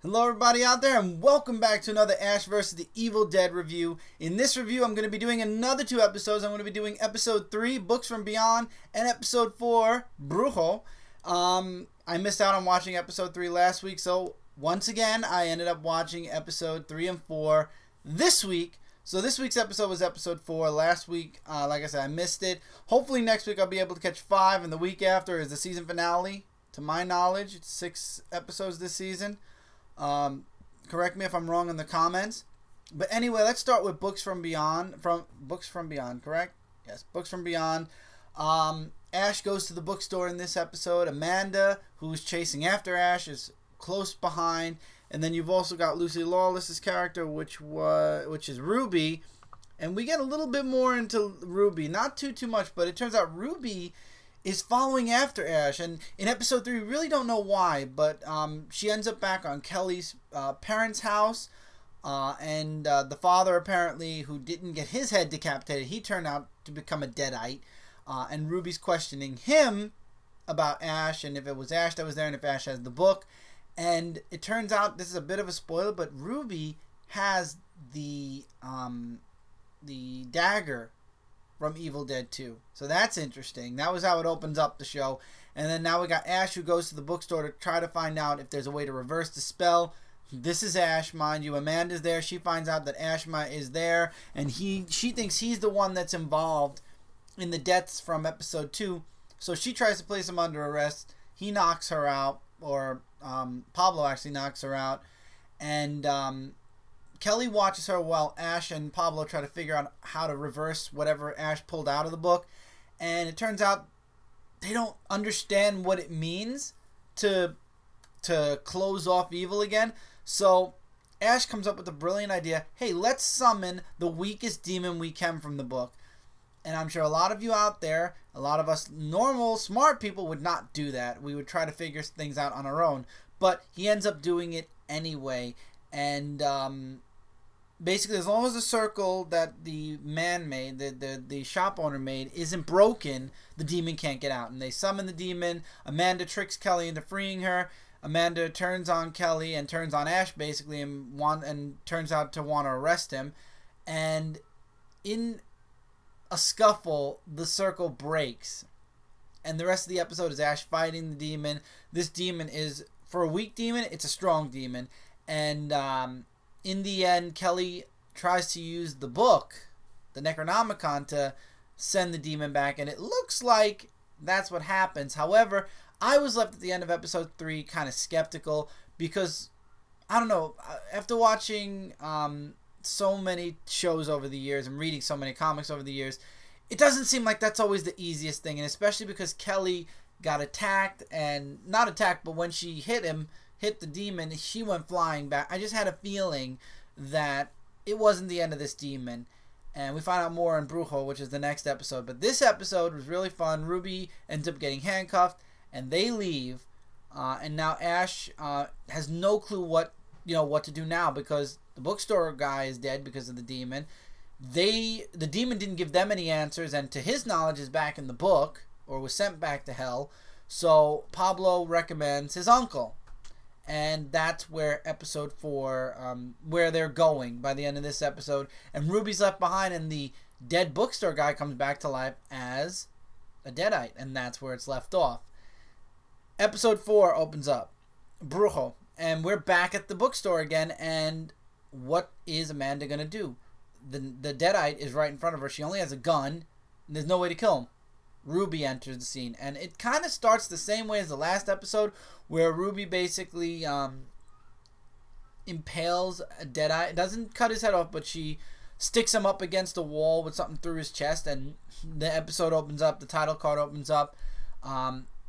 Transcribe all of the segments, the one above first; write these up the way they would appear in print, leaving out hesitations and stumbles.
Hello everybody out there and welcome back to another Ash vs. the Evil Dead review. In this review I'm going to be doing another two episodes. I'm going to be doing episode 3, Books from Beyond, and episode 4, Brujo. I missed out on watching episode 3 last week, so once again I ended up watching episode 3 and 4 this week. So this week's episode was episode 4. Last week, like I said, I missed it. Hopefully next week I'll be able to catch 5, and the week after is the season finale. To my knowledge, it's 6 episodes this season. Correct me if I'm wrong in the comments. But anyway, let's start with Books from Beyond. Books from Beyond, correct? Yes, Books from Beyond. Ash goes to the bookstore in this episode. Amanda, who's chasing after Ash, is close behind. And then you've also got Lucy Lawless's character, which is Ruby. And we get a little bit more into Ruby. Not too much, but it turns out Ruby is following after Ash, and in episode 3 we really don't know why, but she ends up back on Kelly's parents' house, and the father apparently, who didn't get his head decapitated, he turned out to become a deadite, and Ruby's questioning him about Ash, and if it was Ash that was there, and if Ash has the book, and it turns out, this is a bit of a spoiler, but Ruby has the dagger from Evil Dead 2. So that's interesting. That was how it opens up the show. And then now we got Ash, who goes to the bookstore to try to find out if there's a way to reverse the spell. This is Ash, mind you. Amanda's there. She finds out that Ashma is there, and she thinks he's the one that's involved in the deaths from episode 2. So she tries to place him under arrest. He knocks her out, or Pablo actually knocks her out. And Kelly watches her while Ash and Pablo try to figure out how to reverse whatever Ash pulled out of the book. And it turns out they don't understand what it means to close off evil again. So Ash comes up with a brilliant idea. Hey, let's summon the weakest demon we can from the book. And I'm sure a lot of you out there, a lot of us normal, smart people would not do that. We would try to figure things out on our own. But he ends up doing it anyway. And basically, as long as the circle that the man made, the shop owner made, isn't broken, the demon can't get out. And they summon the demon. Amanda tricks Kelly into freeing her. Amanda turns on Kelly and turns on Ash, basically, and turns out to want to arrest him. And in a scuffle, the circle breaks. And the rest of the episode is Ash fighting the demon. This demon is, for a weak demon, it's a strong demon. And in the end, Kelly tries to use the book, the Necronomicon, to send the demon back, and it looks like that's what happens. However, I was left at the end of episode 3 kind of skeptical because, I don't know, after watching so many shows over the years and reading so many comics over the years, it doesn't seem like that's always the easiest thing, and especially because Kelly got attacked, and not attacked, but when she hit the demon, she went flying back. I just had a feeling that it wasn't the end of this demon. And we find out more in Brujo, which is the next episode. But this episode was really fun. Ruby ends up getting handcuffed, and they leave. And now Ash has no clue what to do now, because the bookstore guy is dead because of the demon. The demon didn't give them any answers, and to his knowledge is back in the book, or was sent back to hell. So Pablo recommends his uncle. And that's where episode 4, where they're going by the end of this episode. And Ruby's left behind, and the dead bookstore guy comes back to life as a deadite. And that's where it's left off. Episode 4 opens up. Brujo. And we're back at the bookstore again. And what is Amanda going to do? The deadite is right in front of her. She only has a gun. And there's no way to kill him. Ruby enters the scene, and it kind of starts the same way as the last episode, where Ruby basically impales a deadite. It doesn't cut his head off, but she sticks him up against a wall with something through his chest, and the episode opens up. The title card opens up.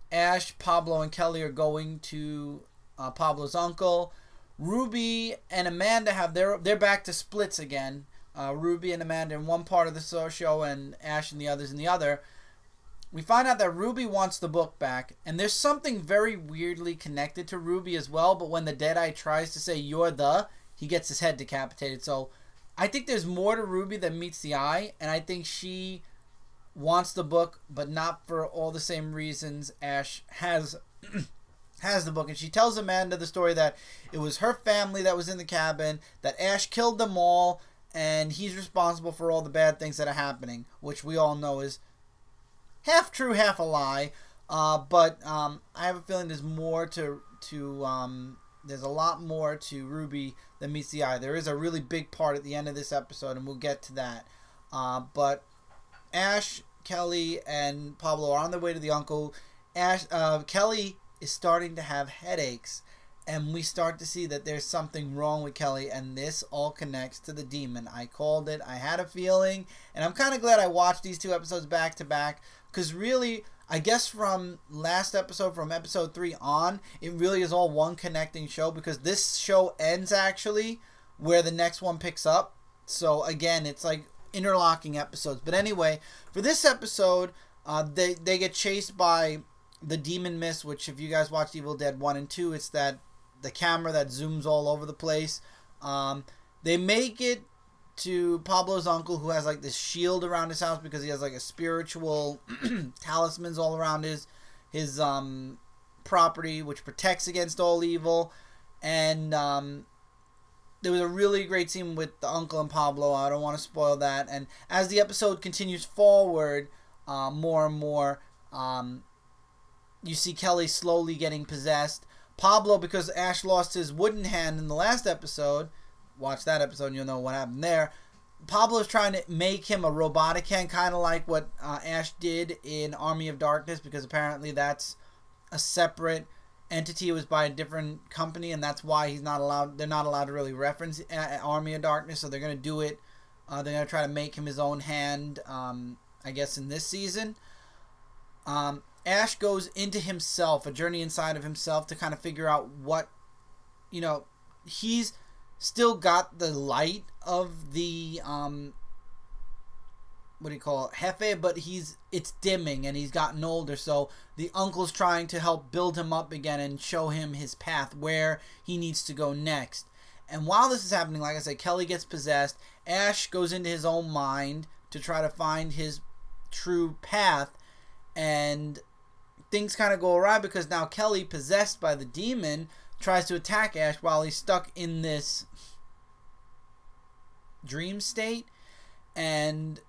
Ash, Pablo, and Kelly are going to Pablo's uncle. Ruby and Amanda they're back to splits again. Ruby and Amanda in one part of the show, and Ash and the others in the other. We find out that Ruby wants the book back, and there's something very weirdly connected to Ruby as well, but when the Deadite tries to say, he gets his head decapitated. So I think there's more to Ruby than meets the eye, and I think she wants the book, but not for all the same reasons Ash has has the book, and she tells Amanda the story that it was her family that was in the cabin, that Ash killed them all, and he's responsible for all the bad things that are happening, which we all know is half true, half a lie. But I have a feeling there's more there's a lot more to Ruby than meets the eye. There is a really big part at the end of this episode, and we'll get to that. But Ash, Kelly, and Pablo are on their way to the uncle. Kelly is starting to have headaches, and we start to see that there's something wrong with Kelly, and this all connects to the demon. I called it. I had a feeling, and I'm kind of glad I watched these 2 episodes back to back, because really, I guess from last episode, from episode 3 on, it really is all one connecting show, because this show ends actually where the next one picks up. So again, it's like interlocking episodes. But anyway, for this episode, they get chased by the demon mist, which if you guys watched Evil Dead 1 and 2, it's the camera that zooms all over the place. They make it to Pablo's uncle, who has like this shield around his house because he has like a spiritual talismans all around his property, which protects against all evil. And there was a really great scene with the uncle and Pablo. I don't want to spoil that. And as the episode continues forward, more and more, you see Kelly slowly getting possessed. Pablo, because Ash lost his wooden hand in the last episode, watch that episode and you'll know what happened there. Pablo's trying to make him a robotic hand, kind of like what Ash did in Army of Darkness, because apparently that's a separate entity. It was by a different company, and that's why he's not allowed. They're not allowed to really reference Army of Darkness, so they're gonna do it. They're gonna try to make him his own hand. I guess in this season. Ash goes into himself, a journey inside of himself to kind of figure out what, he's still got the light of the, Jefe, but it's dimming and he's gotten older, so the uncle's trying to help build him up again and show him his path, where he needs to go next. And while this is happening, like I said, Kelly gets possessed. Ash goes into his own mind to try to find his true path, and things kind of go awry because now Kelly, possessed by the demon, tries to attack Ash while he's stuck in this dream state. And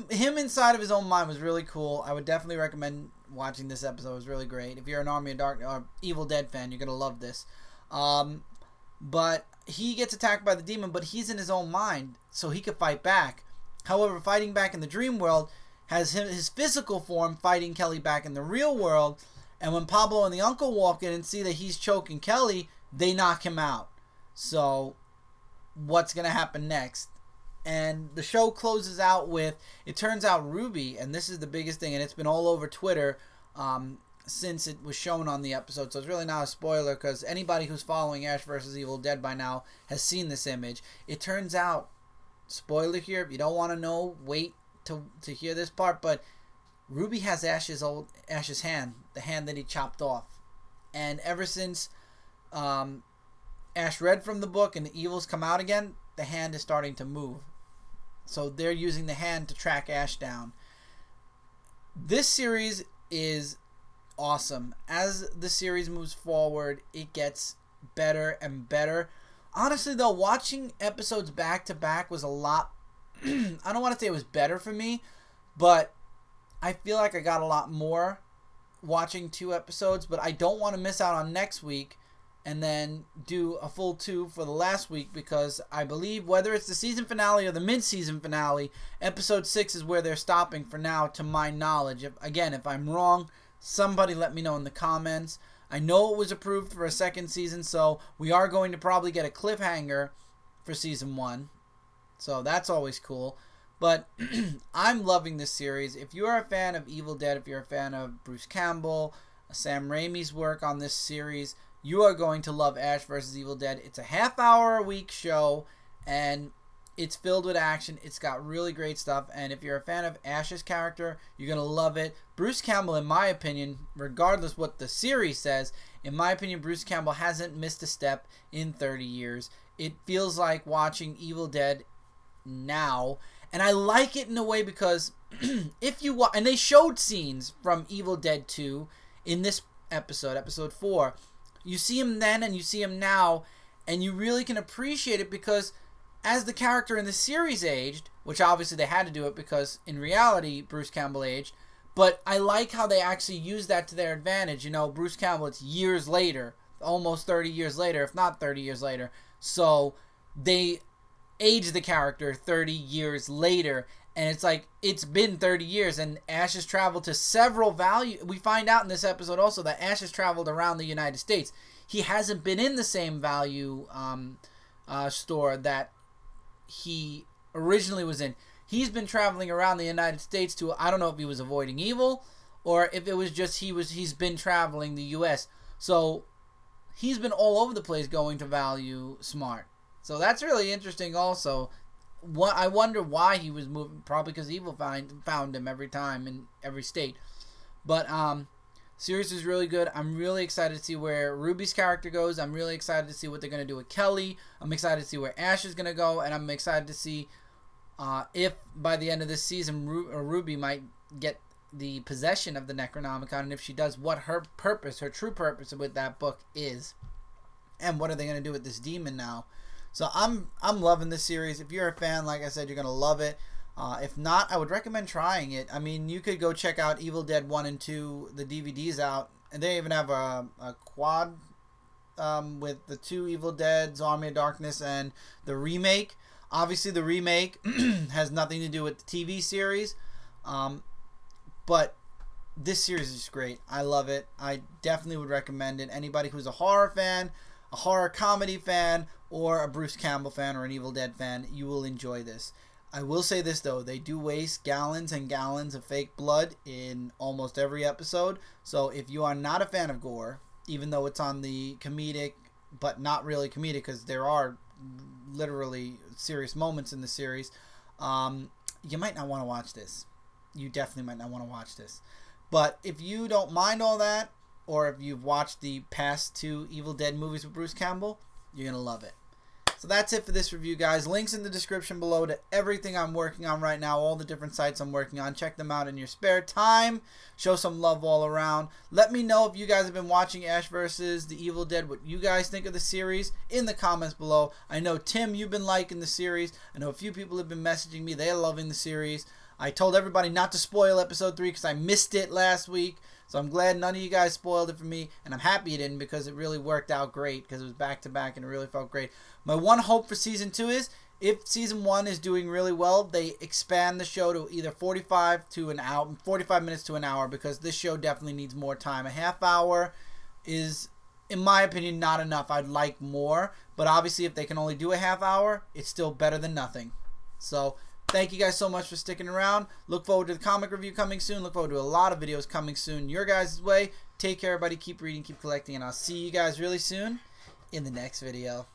him inside of his own mind was really cool. I would definitely recommend watching this episode. It was really great. If you're an Army of Dark or Evil Dead fan, you're going to love this. But he gets attacked by the demon, but he's in his own mind, so he could fight back. However, fighting back in the dream world has his physical form fighting Kelly back in the real world. And when Pablo and the uncle walk in and see that he's choking Kelly, they knock him out. So what's going to happen next? And the show closes out with, it turns out Ruby, and this is the biggest thing, and it's been all over Twitter since it was shown on the episode, so it's really not a spoiler because anybody who's following Ash vs. Evil Dead by now has seen this image. It turns out, spoiler here, if you don't want to know, wait to hear this part, but Ruby has Ash's hand, the hand that he chopped off. And ever since Ash read from the book and the evils come out again, the hand is starting to move. So they're using the hand to track Ash down. This series is awesome. As the series moves forward, it gets better and better. Honestly, though, watching episodes back to back was a lot. I don't want to say it was better for me, but I feel like I got a lot more watching 2 episodes, but I don't want to miss out on next week and then do a full 2 for the last week, because I believe whether it's the season finale or the mid-season finale, episode 6 is where they're stopping for now, to my knowledge. If I'm wrong, somebody let me know in the comments. I know it was approved for a second season, so we are going to probably get a cliffhanger for season 1. So that's always cool. But I'm loving this series. If you're a fan of Evil Dead, if you're a fan of Bruce Campbell, Sam Raimi's work on this series, you are going to love Ash vs. Evil Dead. It's a half-hour-a-week show, and it's filled with action. It's got really great stuff, and if you're a fan of Ash's character, you're going to love it. Bruce Campbell, in my opinion, regardless what the series says, in my opinion, Bruce Campbell hasn't missed a step in 30 years. It feels like watching Evil Dead now, and I like it in a way because if you and they showed scenes from Evil Dead 2 in this episode 4. You see him then and you see him now, and you really can appreciate it because as the character in the series aged, which obviously they had to do it because in reality Bruce Campbell aged, but I like how they actually use that to their advantage. You know, Bruce Campbell, it's years later, almost 30 years later, if not 30 years later. So they age the character 30 years later, and it's like it's been 30 years, and Ash has traveled to several value. We find out in this episode also that Ash has traveled around the United States. He hasn't been in the same value store that he originally was in. He's been traveling around the United States to, I don't know if he was avoiding evil or if it was just he's been traveling the U.S. So he's been all over the place going to Value Smart. So that's really interesting also. I wonder why he was moving. Probably because evil found him every time in every state. But series is really good. I'm really excited to see where Ruby's character goes. I'm really excited to see what they're going to do with Kelly. I'm excited to see where Ash is going to go. And I'm excited to see if by the end of this season Ruby might get the possession of the Necronomicon, and if she does, what her purpose, her true purpose with that book is, and what are they going to do with this demon now. So I'm loving this series. If you're a fan, like I said, you're going to love it. If not, I would recommend trying it. I mean, you could go check out Evil Dead 1 and 2, the DVDs out, and they even have a quad with the 2 Evil Deads, Army of Darkness, and the remake. Obviously, the remake has nothing to do with the TV series, but this series is great. I love it. I definitely would recommend it. Anybody who's a horror fan, a horror comedy fan, or a Bruce Campbell fan, or an Evil Dead fan, you will enjoy this. I will say this, though. They do waste gallons and gallons of fake blood in almost every episode. So if you are not a fan of gore, even though it's on the comedic, but not really comedic because there are literally serious moments in the series, you might not want to watch this. You definitely might not want to watch this. But if you don't mind all that, or if you've watched the past 2 Evil Dead movies with Bruce Campbell, you're going to love it. So that's it for this review, guys. Links in the description below to everything I'm working on right now, all the different sites I'm working on. Check them out in your spare time. Show some love all around. Let me know if you guys have been watching Ash vs. the Evil Dead, what you guys think of the series in the comments below. I know, Tim, you've been liking the series. I know a few people have been messaging me. They're loving the series. I told everybody not to spoil episode 3 because I missed it last week. So I'm glad none of you guys spoiled it for me, and I'm happy it didn't because it really worked out great because it was back-to-back and it really felt great. My one hope for Season 2 is if Season 1 is doing really well, they expand the show to either 45 minutes to an hour because this show definitely needs more time. A half hour is, in my opinion, not enough. I'd like more, but obviously if they can only do a half hour, it's still better than nothing. So thank you guys so much for sticking around. Look forward to the comic review coming soon. Look forward to a lot of videos coming soon your guys' way. Take care, everybody. Keep reading, keep collecting, and I'll see you guys really soon in the next video.